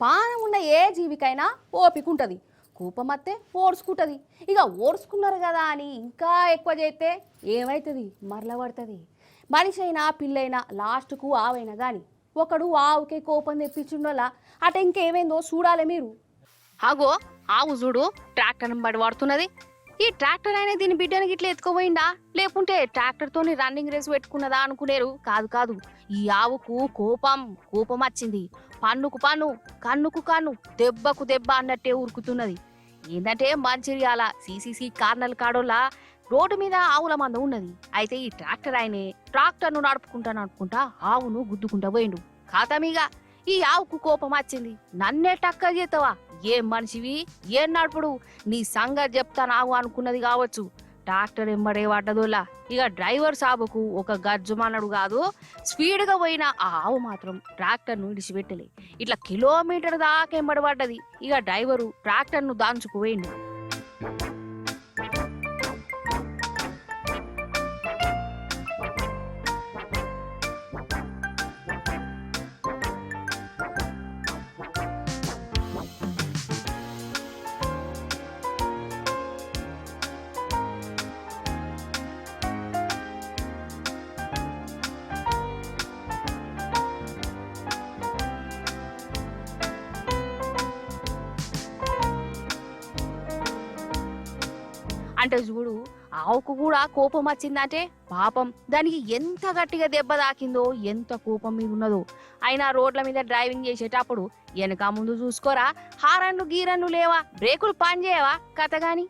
పానం ఉన్న ఏ జీవికైనా ఓపిక ఉంటుంది. కోపమత్తే ఓడ్చుకుంటుంది. ఇక ఓడ్చుకున్నారు కదా అని ఇంకా ఎక్కువ చేస్తే ఏమవుతుంది? మరల పడుతుంది. మనిషి అయినా పిల్లైనా లాస్ట్కు ఆవైనా కానీ ఒకడు ఆవుకే కోపం తెప్పించుండోలా అట ఇంకేమైందో చూడాలి మీరు. అగో ఆవు చూడు ట్రాక్టర్ బడి పడుతున్నది. ఈ ట్రాక్టర్ అయినా దీని బిడ్డనికి ఇట్లా ఎత్తుకోపోయిందా, లేకుంటే ట్రాక్టర్తోని రన్నింగ్ రేస్ పెట్టుకున్నదా అనుకునేరు. కాదు కాదు, ఈ ఆవుకు కోపం వచ్చింది. పన్నుకు పన్ను, కన్నుకు కన్ను, దెబ్బకు దెబ్బ అన్నట్టే ఉరుకుతున్నది. ఏంటంటే మంచిర్యాల సిసిసి కార్నల్ కాడోలా రోడ్డు మీద ఆవుల మంద ఉన్నది. అయితే ఈ ట్రాక్టర్ ఆయనే ట్రాక్టర్ను నడుపుకుంటా ఆవును గుద్దుకుంటా పోయిండు. ఖాతమీగా ఈ ఆవుకు కోపం వచ్చింది. నన్నే టక్కర్ చేస్తావా, ఏం మనిషివి, ఏం నడుపుడు, నీ సంగతి చెప్తాను ఆవు అనుకున్నది కావచ్చు. ట్రాక్టర్ ఎంబడే పడ్డదోలా. ఇక డ్రైవర్ సాబుకు ఒక గజ్జమన్నడు కాదు, స్పీడ్గా పోయిన ఆ ఆవు మాత్రం ట్రాక్టర్ను విడిచిపెట్టలే. ఇట్లా కిలోమీటర్ దాకా ఎంబడి పడ్డది. ఇక డ్రైవరు ట్రాక్టర్ను దాంచుకుపోయిండు. అంటే చూడు, ఆవుకు కూడా కోపం వచ్చిందంటే పాపం దానికి ఎంత గట్టిగా దెబ్బ తాకిందో, ఎంత కోపం మీద ఉన్నదో. అయినా రోడ్ల మీద డ్రైవింగ్ చేసేటప్పుడు వెనక ముందు చూసుకోరా, హారన్లు గీరన్లు లేవా, బ్రేకులు పని చేయవా కథ గాని.